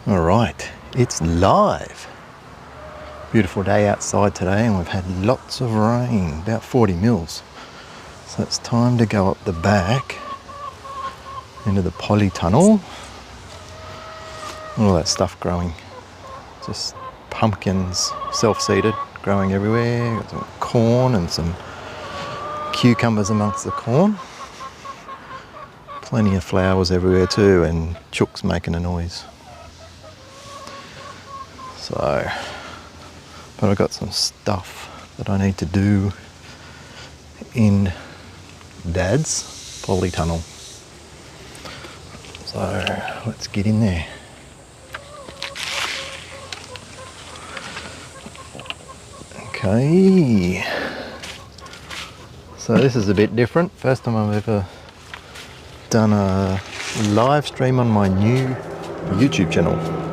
All right, it's live. Beautiful day outside today, and we've had lots of rain, about 40 mils. So it's time to go up the back into the polytunnel. All that stuff growing, just pumpkins, self-seeded, growing everywhere. Got some corn and some cucumbers amongst the corn. Plenty of flowers everywhere too, and chooks making a noise. So, but I've got some stuff that I need to do in Dad's polytunnel. So let's get in there. Okay. So this is a bit different. First time I've ever done a live stream on my new YouTube channel.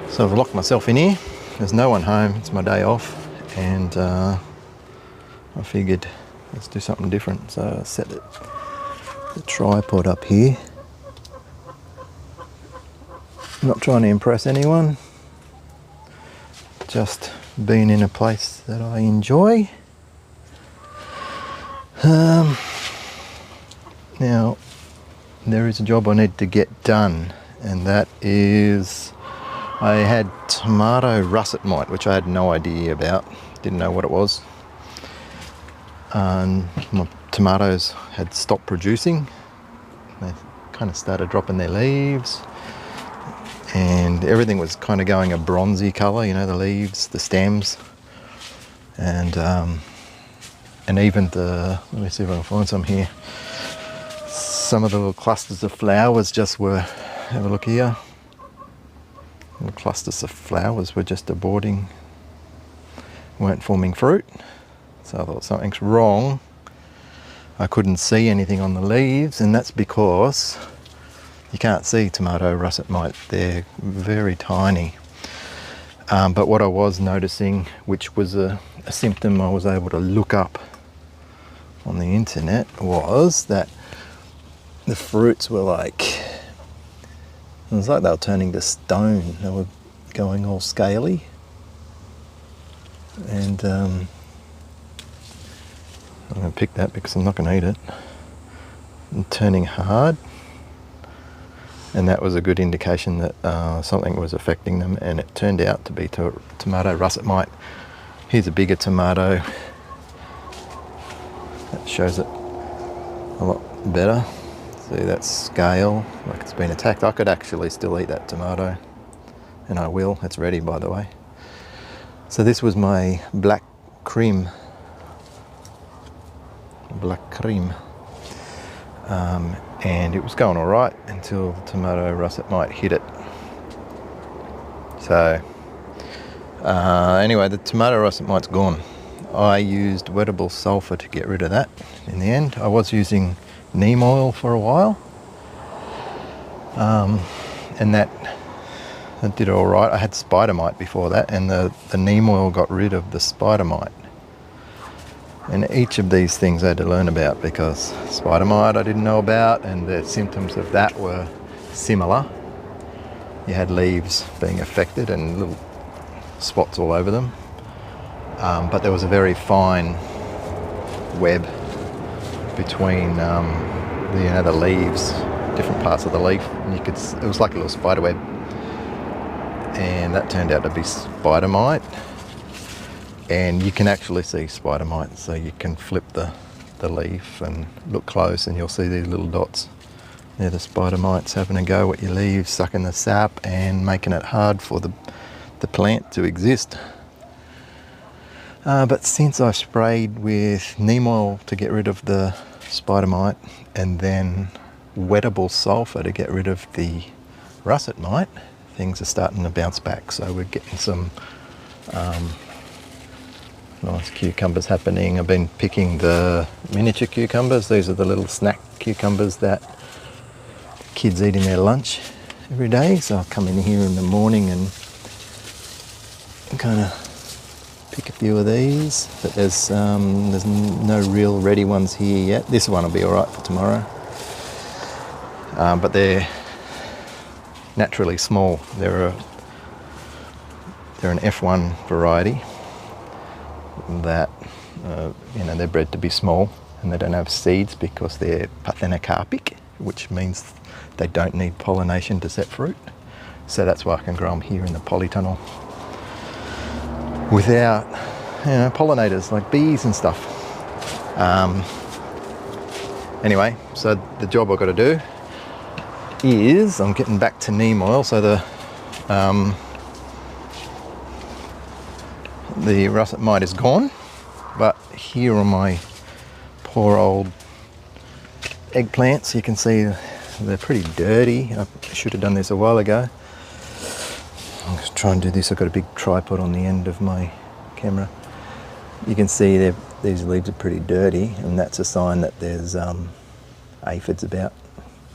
So I've locked myself in here. There's no one home. It's my day off, and I figured let's do something different. So I set the tripod up here. I'm not trying to impress anyone. Just being in a place that I enjoy. Now, there is a job I need to get done, and that is I had tomato russet mite, which I had no idea about, didn't know what it was. And my tomatoes had stopped producing. They kind of started dropping their leaves, and everything was kind of going a bronzy colour, you know, the leaves, the stems, and even the, let me see if I can find some here. Some of the little clusters of flowers just were, have a look here. The clusters of flowers were just aborting, weren't forming fruit. So I thought something's wrong. I couldn't see anything on the leaves, and that's because you can't see tomato russet mite. They're very tiny. But what I was noticing, which was a symptom I was able to look up on the internet, was that the fruits were like, it was like they were turning to stone. They were going all scaly. And I'm going to pick that because I'm not going to eat it. And turning hard. And that was a good indication that something was affecting them, and it turned out to be tomato russet mite. Here's a bigger tomato. That shows it a lot better. See, that's scale, like it's been attacked. I could actually still eat that tomato, and I will. It's ready, by the way. So this was my black cream. And it was going all right until the tomato russet mite hit it. So anyway, the tomato russet mite's gone. I used wettable sulfur to get rid of that in the end. I was using Neem oil for a while, and that did all right. I had spider mite before that, and the Neem oil got rid of the spider mite. And each of these things I had to learn about, because spider mite I didn't know about, and the symptoms of that were similar. You had leaves being affected and little spots all over them, but there was a very fine web between the leaves, different parts of the leaf, and you could, it was like a little spider web, and that turned out to be spider mite. And you can actually see spider mite, so you can flip the leaf and look close, and you'll see these little dots. They're the spider mites having a go at your leaves, sucking the sap and making it hard for the plant to exist. But since I sprayed with neem oil to get rid of the spider mite, and then wettable sulfur to get rid of the russet mite, things are starting to bounce back. So we're getting some nice cucumbers happening. I've been picking the miniature cucumbers. These are the little snack cucumbers that kids eat in their lunch every day. So I'll come in here in the morning and kind of pick a few of these. But there's no real ready ones here yet. This one will be all right for tomorrow. But they're naturally small. They're an F1 variety that they're bred to be small, and they don't have seeds because they're parthenocarpic, which means they don't need pollination to set fruit. So that's why I can grow them here in the polytunnel without pollinators like bees and stuff. Anyway, so the job I've got to do is I'm getting back to neem oil. So the russet mite is gone, but here are my poor old eggplants. You can see they're pretty dirty. I should have done this a while ago. I'm just trying to do this. I've got a big tripod on the end of my camera. You can see these leaves are pretty dirty, and that's a sign that there's aphids about.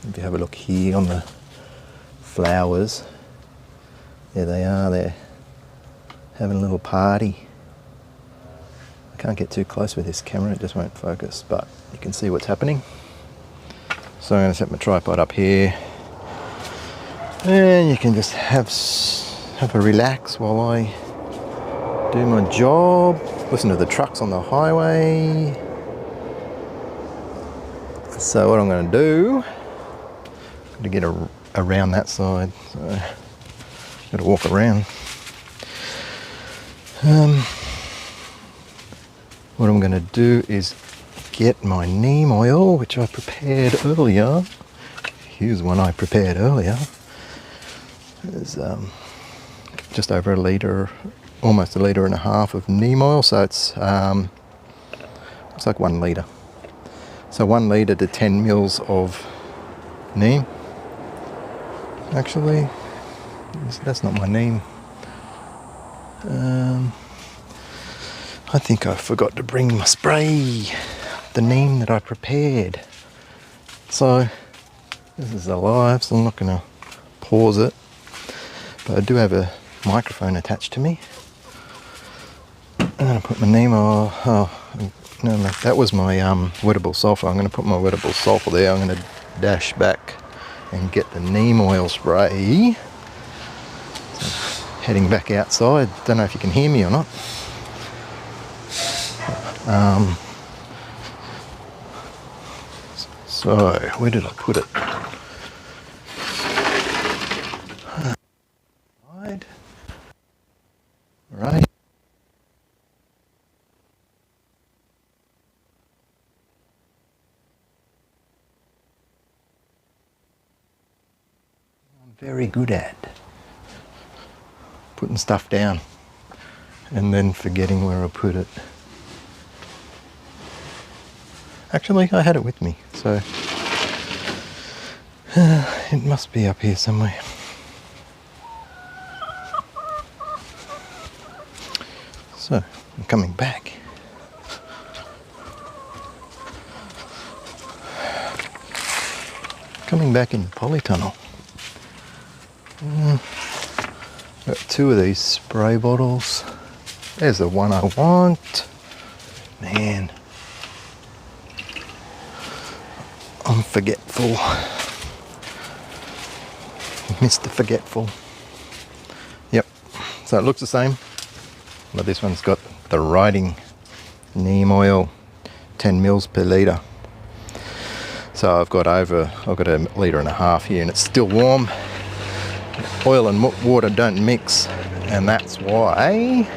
If you have a look here on the flowers, there they are. They're having a little party. I can't get too close with this camera, it just won't focus, but you can see what's happening. So I'm going to set my tripod up here, and you can just have a relax while I do my job. Listen to the trucks on the highway. So what I'm going to do, to get around that side, so I've got to walk around. What I'm going to do is get my neem oil, which I prepared earlier. Here's one I prepared earlier. There's just over a litre, almost 1.5 litres of neem oil, so it's like 1 litre. So 1 litre to 10 mils of neem. Actually, that's not my neem. I think I forgot to bring my spray, the neem that I prepared. So this is alive, so I'm not going to pause it. But I do have a microphone attached to me. I'm going to put my neem oil. No, that was my wettable sulfur. I'm going to put my wettable sulfur there. I'm going to dash back and get the neem oil spray. So, heading back outside. Don't know if you can hear me or not. So where did I put it? Right. I'm very good at putting stuff down and then forgetting where I put it. Actually, I had it with me, so it must be up here somewhere. So, I'm coming back. Coming back in the polytunnel. Got 2 of these spray bottles. There's the one I want. Man, I'm forgetful. Mr. Forgetful. Yep, so it looks the same, but this one's got the writing neem oil, 10 mils per litre. So I've got 1.5 litres here, and it's still warm. Oil and water don't mix, and that's why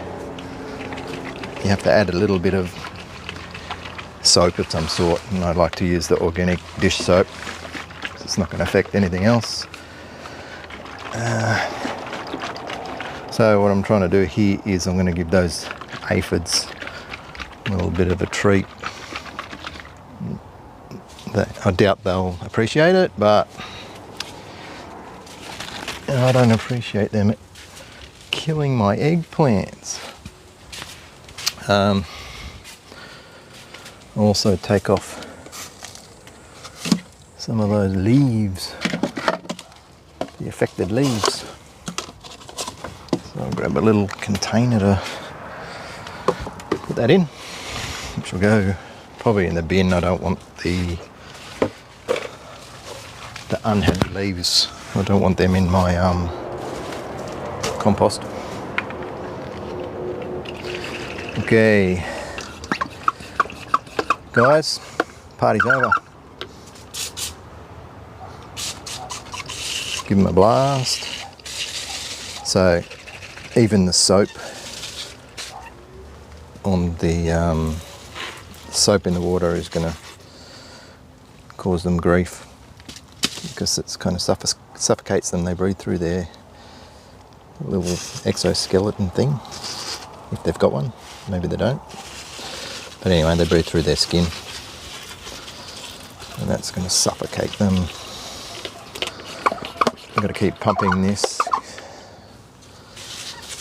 you have to add a little bit of soap of some sort, and I like to use the organic dish soap because it's not going to affect anything else. So what I'm trying to do here is I'm going to give those aphids a little bit of a treat. I doubt they'll appreciate it, but I don't appreciate them killing my eggplants. Also take off some of those leaves, the affected leaves. So I'll grab a little container to put that in, which will go probably in the bin. I don't want the unhappy leaves I don't want them in my compost. Okay, guys, party's over. Give them a blast. So even the soap on the soap in the water is going to cause them grief because it's kind of suffocates them. They breathe through their little exoskeleton thing, if they've got one. Maybe they don't. But anyway, they breathe through their skin, and that's going to suffocate them. I've got to keep pumping this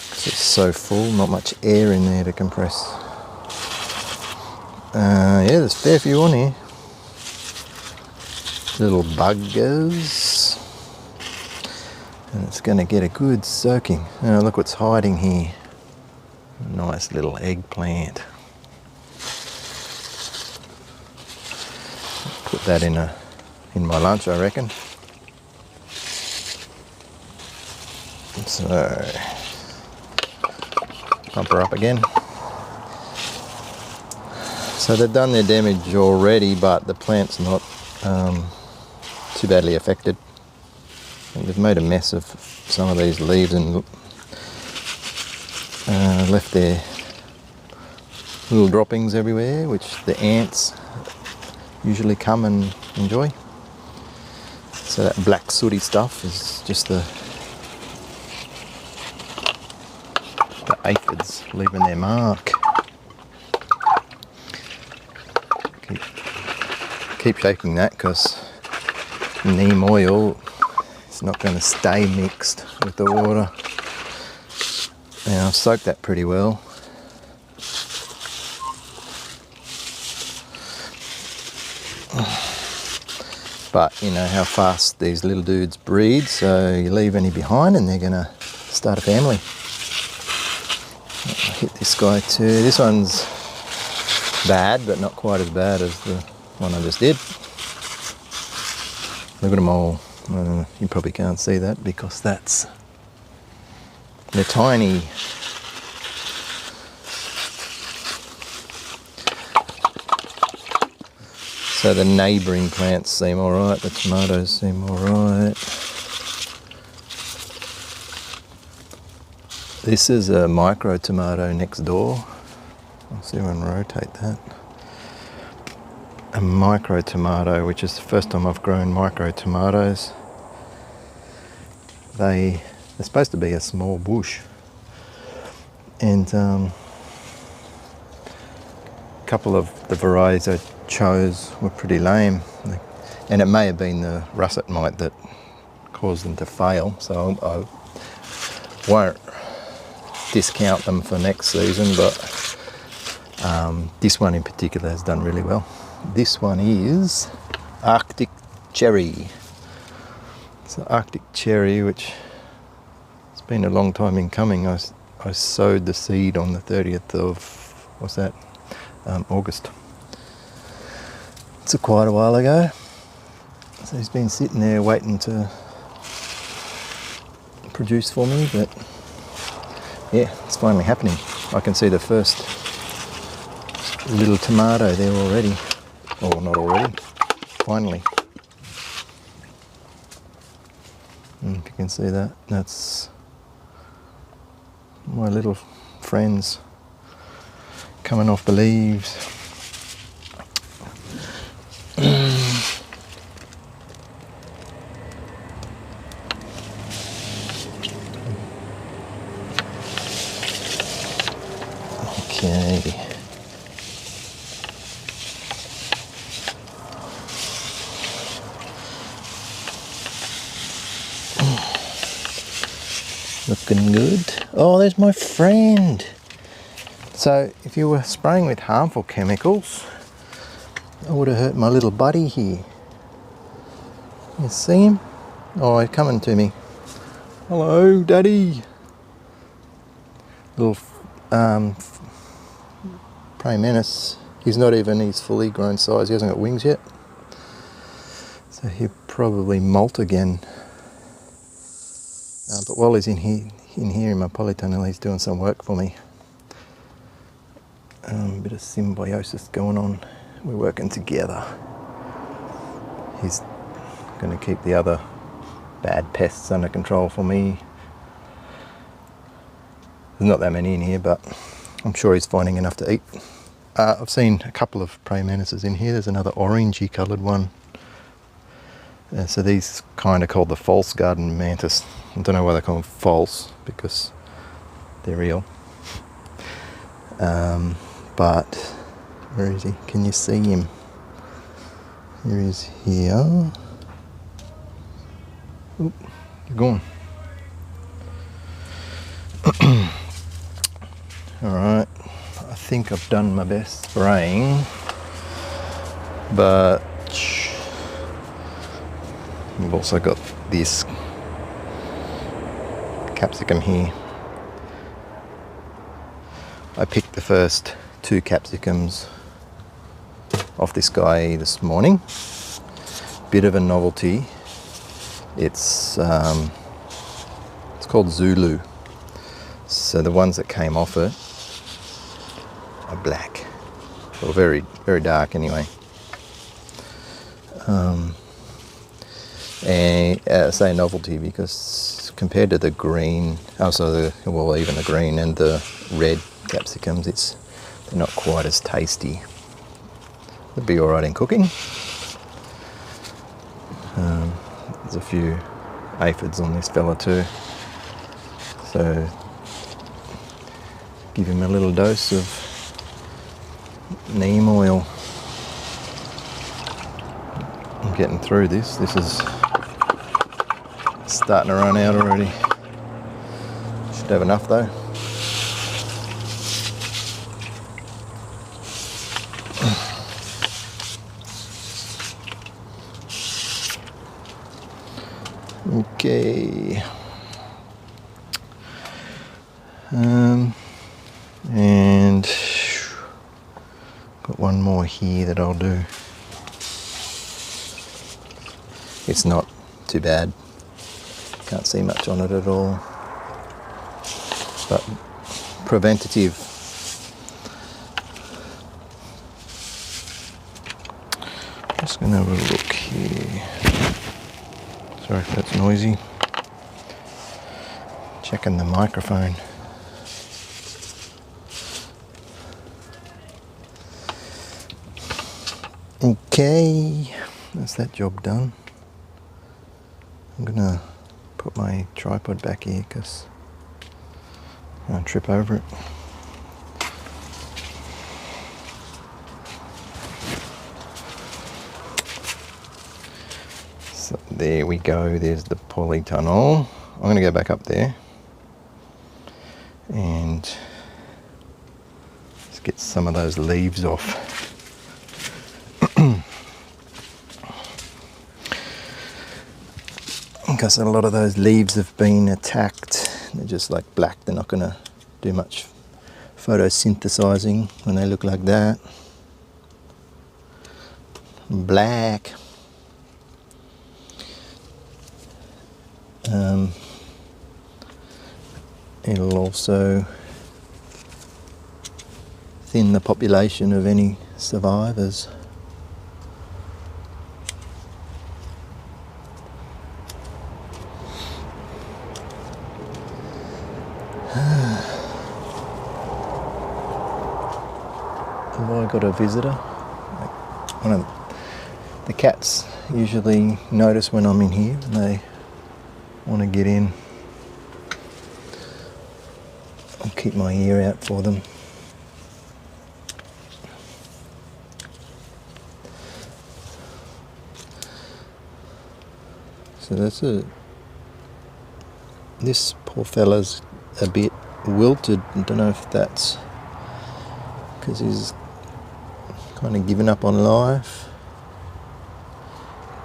because it's so full, not much air in there to compress. Yeah, there's a fair few on here. Little buggers. And it's going to get a good soaking. Oh, look what's hiding here. A nice little eggplant. Put that in my lunch, I reckon. So, pump her up again. So they've done their damage already, but the plant's not too badly affected. And they've made a mess of some of these leaves and left their little droppings everywhere, which the ants usually come and enjoy. So that black sooty stuff is just the aphids leaving their mark. Keep shaking that because neem oil is not going to stay mixed with the water. Now I've soaked that pretty well. But you know how fast these little dudes breed, so you leave any behind and they're going to start a family. I'll hit this guy too. This one's bad, but not quite as bad as the one I just did. Look at them all. You probably can't see that because they're tiny. So the neighbouring plants seem alright, the tomatoes seem alright. This is a micro tomato next door. I'll see if I can rotate that. A micro tomato, which is the first time I've grown micro tomatoes. They're supposed to be a small bush, and a couple of the varieties I chose were pretty lame, and it may have been the russet mite that caused them to fail, so I won't discount them for next season, but this one in particular has done really well. This one is Arctic Cherry. It's an Arctic Cherry, which it's been a long time in coming. I sowed the seed on the 30th of, August. It's quite a while ago. So he's been sitting there waiting to produce for me, but yeah, it's finally happening. I can see the first little tomato there already. Or not already, finally. And if you can see that, that's my little friends coming off the leaves. Okay. Looking good. Oh, there's my friend. So if you were spraying with harmful chemicals, I would have hurt my little buddy here. You see him? Oh, he's coming to me. Hello, Daddy. Little praying mantis. He's not even his fully grown size. He hasn't got wings yet. So he'll probably molt again But while he's in here in my polytunnel, he's doing some work for me. A bit of symbiosis going on. We're working together. He's going to keep the other bad pests under control for me. There's not that many in here, but I'm sure he's finding enough to eat. I've seen a couple of praying mantises in here. There's another orangey coloured one. So these kind of called the false garden mantis. I don't know why they call them false, because they're real. But where is he? Can you see him? Here he is here. Oop, you're gone. Alright, I think I've done my best spraying, but we've also got this capsicum here. I picked the first 2 capsicums off this guy this morning. Bit of a novelty. It's called Zulu. So the ones that came off it are black, or very, very dark anyway. And I say novelty because compared to the green, even the green and the red capsicums, they're not quite as tasty. They'd be alright in cooking. There's a few aphids on this fella too, so give him a little dose of neem oil. I'm getting through this. This is starting to run out already. Should have enough though. Okay. And got one more here that I'll do. It's not too bad. Can't see much on it at all. But preventative. Just gonna have a look here. Sorry if that's noisy. Checking the microphone. Okay, that's that job done. I'm gonna put my tripod back here because I'll trip over it. So there we go, there's the polytunnel. I'm going to go back up there and let's get some of those leaves off. Because a lot of those leaves have been attacked. They're just like black, they're not going to do much photosynthesizing when they look like that. Black. It'll also thin the population of any survivors. Have I got a visitor? One of the cats usually notice when I'm in here and they want to get in. I'll keep my ear out for them. So this poor fella's a bit wilted. I don't know if that's because he's kind of given up on life,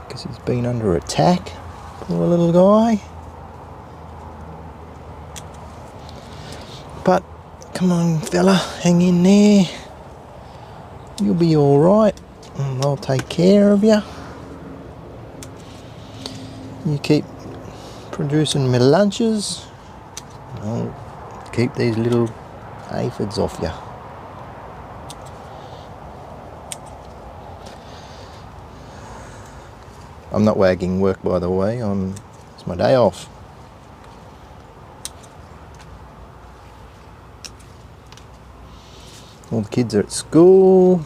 because he's been under attack. Poor little guy. But come on fella, hang in there. You'll be alright and I'll take care of you. You keep producing my lunches. I'll keep these little aphids off you. I'm not wagging work, by the way. It's my day off. All the kids are at school.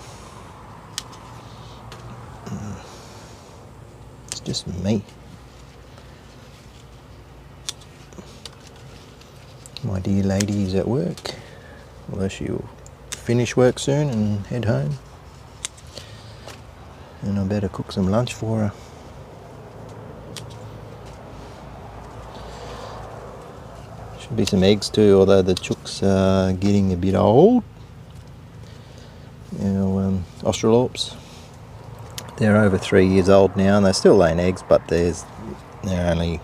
It's just me. My dear lady is at work. Although she'll finish work soon and head home. And I better cook some lunch for her. Should be some eggs too, although the chooks are getting a bit old. Australorps. They're over 3 years old now, and they're still laying eggs, but they're only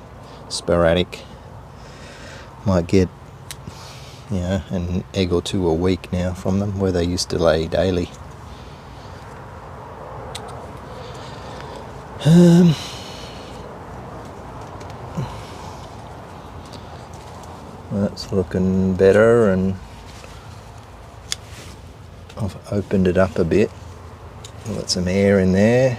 sporadic. Might get, an egg or two a week now from them, where they used to lay daily. That's looking better, and I've opened it up a bit. Got some air in there.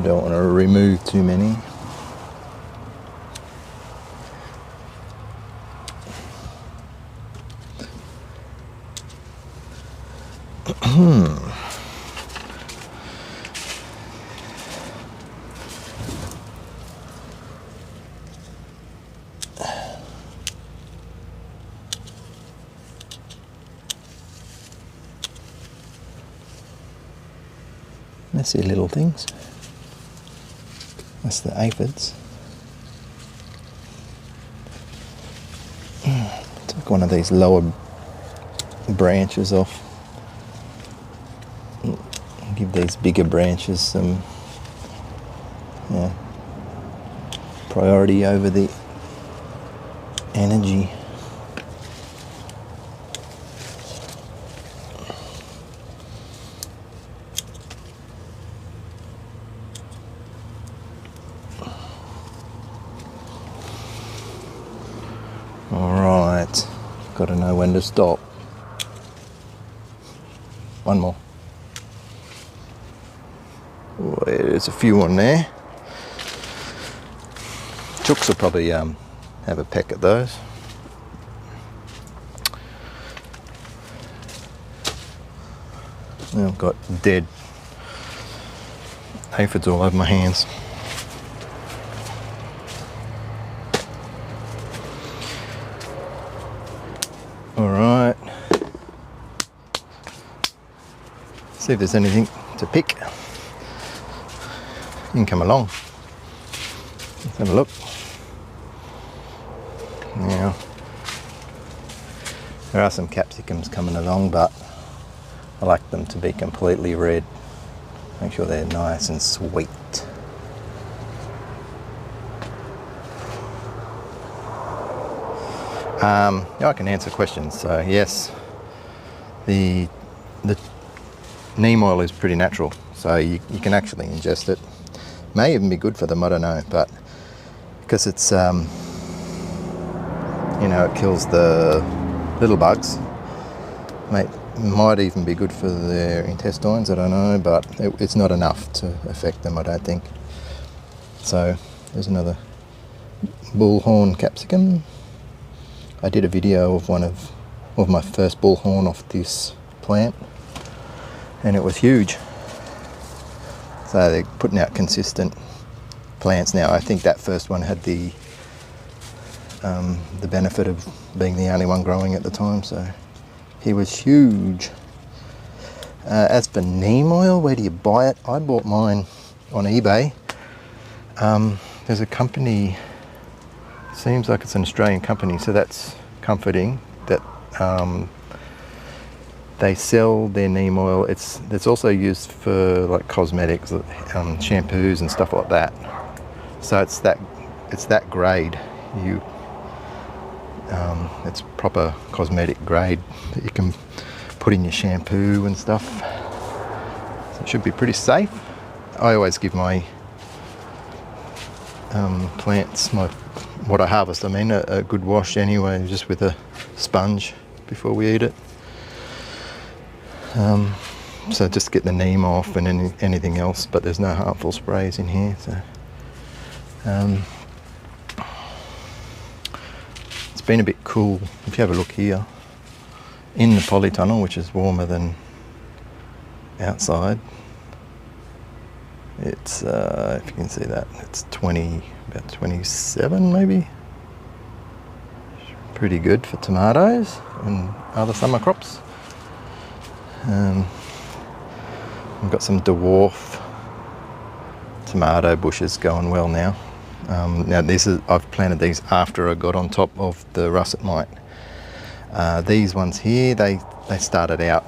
Don't want to remove too many. Messy little things. That's the aphids. Took one of these lower branches off. Give these bigger branches some priority over the energy. Alright, got to know when to stop. One more. Oh, there's a few on there. Chooks will probably have a peck at those. Now I've got dead aphids all over my hands. Alright, see if there's anything to pick. You can come along. Let's have a look. Now, there are some capsicums coming along, but I like them to be completely red. Make sure they're nice and sweet. I can answer questions. So yes, the neem oil is pretty natural, so you can actually ingest it. May even be good for them, I don't know, but because it's it kills the little bugs. Might even be good for their intestines, I don't know, but it's not enough to affect them, I don't think. So there's another bullhorn capsicum. I did a video of one of my first bullhorn off this plant, and it was huge. So they're putting out consistent plants now. I think that first one had the benefit of being the only one growing at the time, so he was huge. As for neem oil, where do you buy it? I bought mine on eBay. There's a company, seems like it's an Australian company, so that's comforting that they sell their neem oil. It's also used for like cosmetics, shampoos and stuff like that. So it's that grade. It's proper cosmetic grade that you can put in your shampoo and stuff. So it should be pretty safe. I always give my plants, what I harvest, a good wash anyway, just with a sponge before we eat it. So just get the neem off and anything else, but there's no harmful sprays in here. So it's been a bit cool. If you have a look here, in the polytunnel, which is warmer than outside, it's if you can see that, it's about 27 maybe. Pretty good for tomatoes and other summer crops. I've got some dwarf tomato bushes going well now. Now I've planted these after I got on top of the russet mite. These ones here, they started out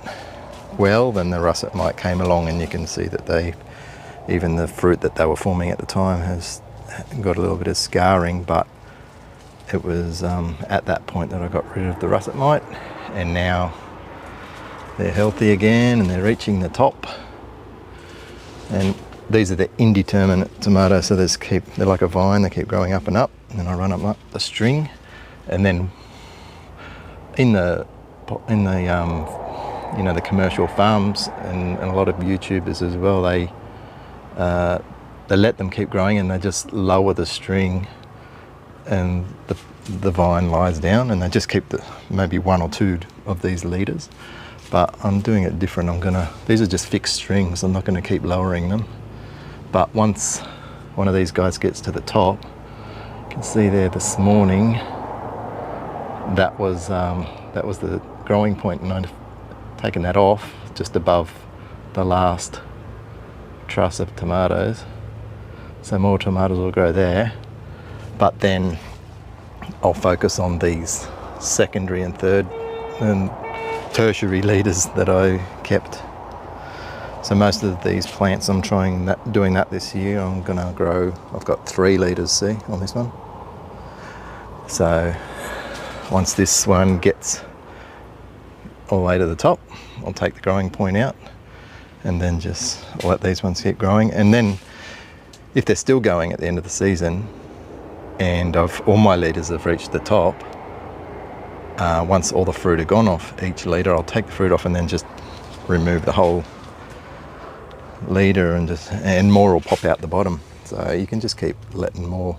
well, then the russet mite came along, and you can see that even the fruit that they were forming at the time has got a little bit of scarring, but it was at that point that I got rid of the russet mite, and now they're healthy again and they're reaching the top. And these are the indeterminate tomatoes, so they're like a vine, they keep growing up and up, and then I run them up the string, and then in the the commercial farms and a lot of YouTubers as well, they let them keep growing and they just lower the string and the vine lies down, and they just keep maybe one or two of these leaders. But I'm doing it different. These are just fixed strings. I'm not going to keep lowering them. But once one of these guys gets to the top, you can see there this morning, that was the growing point, and I've taken that off just above the last truss of tomatoes. So more tomatoes will grow there. But then I'll focus on these secondary and third and tertiary leaders that I kept. So most of these plants I'm doing that this year. I'm gonna grow, I've got 3 leaders, see, on this one. So once this one gets all the way to the top, I'll take the growing point out and then just let these ones keep growing. And then if they're still going at the end of the season and all my leaders have reached the top, once all the fruit are gone off each leader, I'll take the fruit off and then just remove the whole leader, and more will pop out the bottom. So you can just keep letting more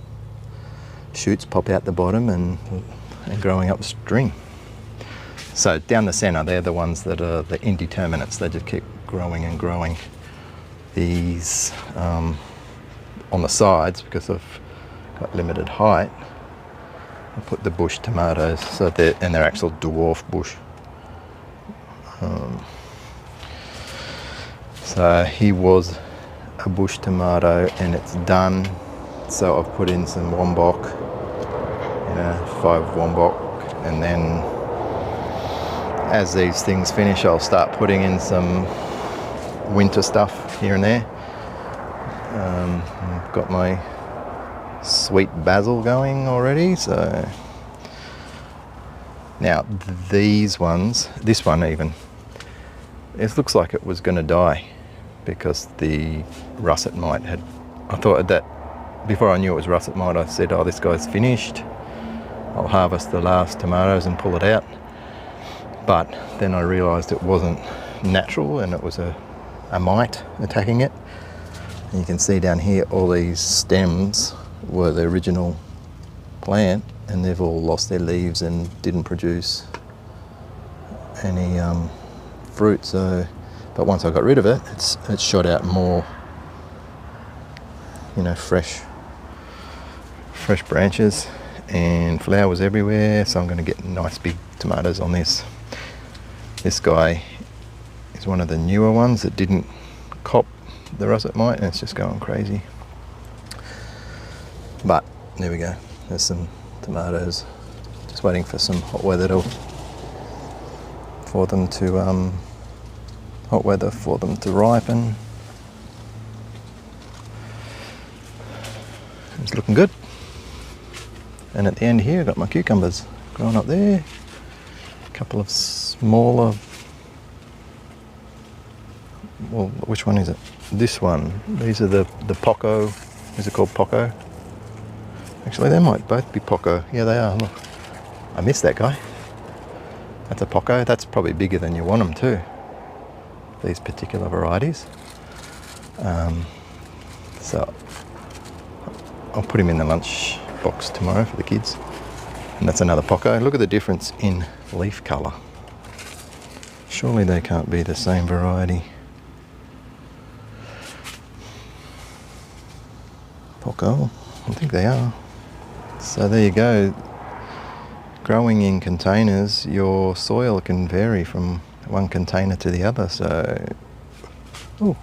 shoots pop out the bottom and growing up the string. So down the center, they're the ones that are the indeterminates. They just keep growing and growing. These on the sides, because I've got limited height, I put the bush tomatoes, so they're actual dwarf bush. So he was a bush tomato and it's done. So I've put in some wombok, 5 wombok, and then as these things finish, I'll start putting in some winter stuff here and there. I've got my sweet basil going already. So now these ones, this one even, it looks like it was going to die because the russet mite I thought that before I knew it was russet mite, I said, oh, this guy's finished. I'll harvest the last tomatoes and pull it out. But then I realised it wasn't natural and it was a mite attacking it. And you can see down here all these stems were the original plant, and they've all lost their leaves and didn't produce any fruit. So, but once I got rid of it, it's shot out more, fresh branches and flowers everywhere. So I'm going to get nice big tomatoes on this. This guy is one of the newer ones that didn't cop the russet mite, and it's just going crazy. But there we go, there's some tomatoes, just waiting for some hot weather for them to hot weather for them to ripen. It's looking good. And at the end here, I've got my cucumbers growing up there. A couple of smaller, well, which one is it? This one. These are the Poco. Is it called Poco? Actually, they might both be Poco. Yeah, they are. Look, I missed that guy. That's a Poco. That's probably bigger than you want them too. These particular varieties. So I'll put him in the lunch box tomorrow for the kids. And that's another Poco. Look at the difference in leaf colour. Surely they can't be the same variety. Poco, I think they are. So there you go. Growing in containers, your soil can vary from one container to the other. So, oh,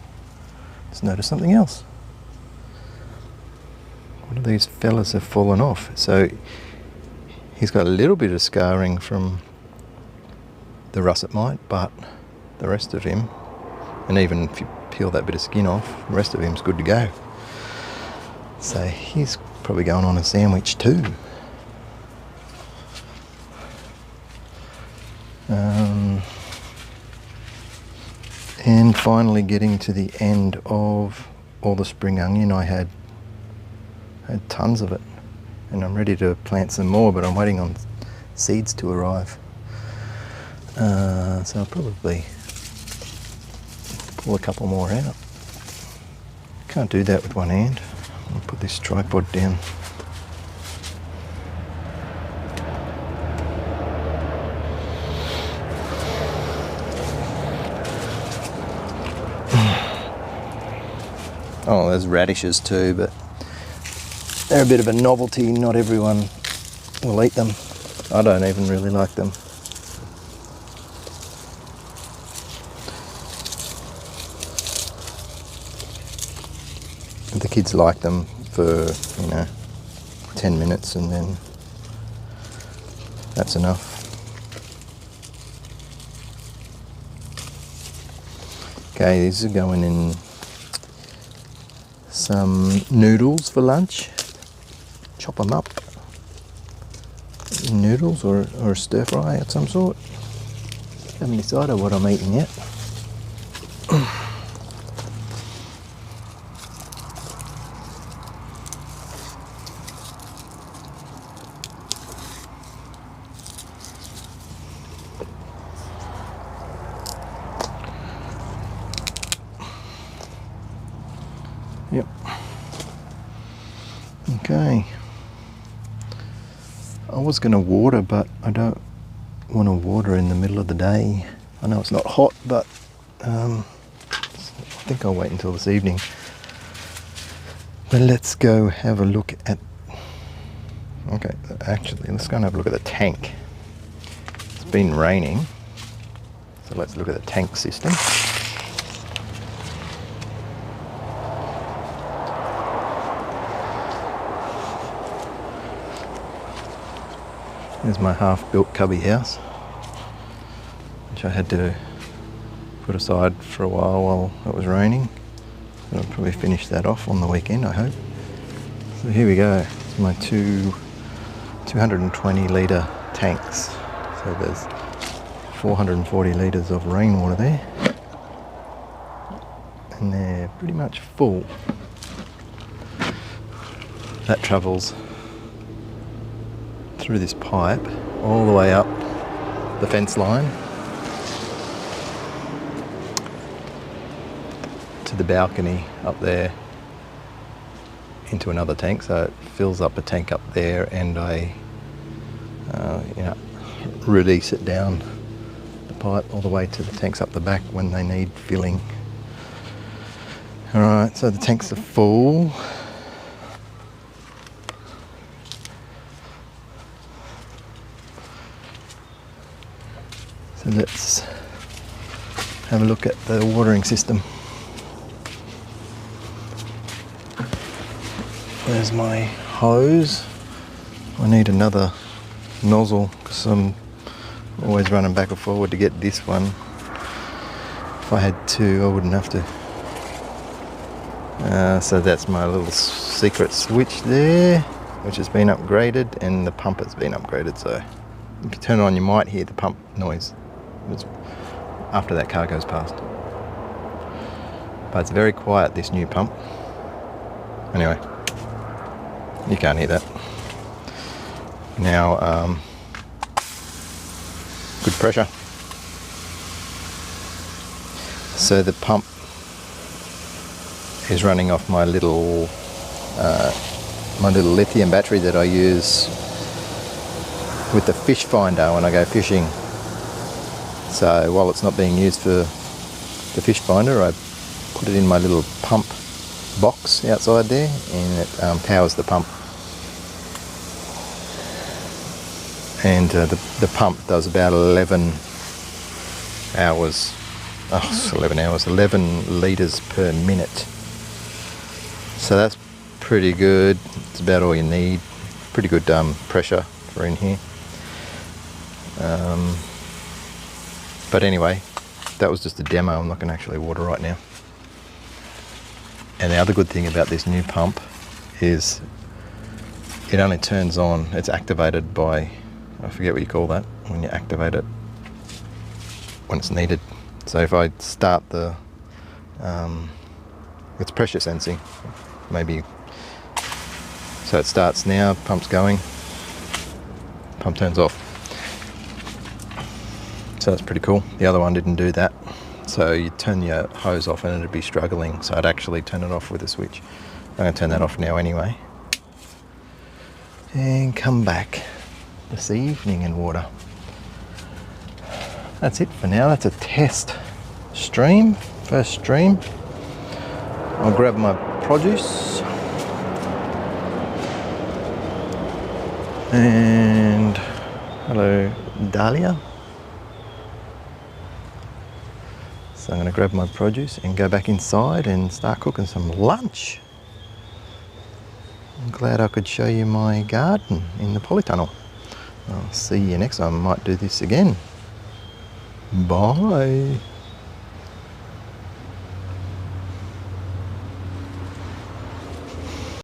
let's notice something else. One of these fellas have fallen off. So he's got a little bit of scarring from the russet mite, but the rest of him, and even if you peel that bit of skin off, the rest of him's good to go. So he's probably going on a sandwich too. And finally getting to the end of all the spring onion. I had tons of it, and I'm ready to plant some more, but I'm waiting on seeds to arrive. So I'll probably pull a couple more out. Can't do that with one hand. I'll put this tripod down. Oh, there's radishes too, but they're a bit of a novelty. Not everyone will eat them. I don't even really like them. The kids like them for, 10 minutes and then that's enough. Okay, these are going in some noodles for lunch. Chop them up in noodles or a stir fry of some sort. Haven't decided what I'm eating yet. Yep. Okay. I was going to water, but I don't want to water in the middle of the day. I know it's not hot, but I think I'll wait until this evening. But let's go have a look at... Okay, actually, let's go and have a look at the tank. It's been raining, so let's look at the tank system. There's my half-built cubby house, which I had to put aside for a while it was raining. I'll probably finish that off on the weekend, I hope. So here we go. It's my two 220 litre tanks. So there's 440 litres of rainwater there. And they're pretty much full. That travels through this pipe all the way up the fence line to the balcony up there into another tank. So it fills up a tank up there, and I release it down the pipe all the way to the tanks up the back when they need filling. Alright, so the tanks are full. So let's have a look at the watering system. There's my hose. I need another nozzle because I'm always running back and forward to get this one If I had to, I wouldn't have to. So that's my little secret switch there, which has been upgraded, and the pump has been upgraded. So if you turn it on, you might hear the pump noise after that car goes past. But it's very quiet, this new pump. Anyway, you can't hear that. Now, good pressure. So the pump is running off my little lithium battery that I use with the fish finder when I go fishing. So while it's not being used for the fish finder, I put it in my little pump box outside there, and it powers the pump. And the pump does about 11 litres per minute. So that's pretty good. It's about all you need. Pretty good pressure for in here. But anyway, that was just a demo. I'm not going to actually water right now. And the other good thing about this new pump is it only turns on, it's activated by, I forget what you call that, when you activate it when it's needed. So if I start it's pressure sensing, maybe. So it starts now, pump's going, pump turns off. So that's pretty cool. The other one didn't do that. So you turn your hose off and it'd be struggling. So I'd actually turn it off with a switch. I'm going to turn that off now anyway. And come back this evening and water. That's it for now. That's a test stream, first stream. I'll grab my produce. And hello, Dahlia. So I'm going to grab my produce and go back inside and start cooking some lunch. I'm glad I could show you my garden in the polytunnel. I'll see you next time. I might do this again. Bye.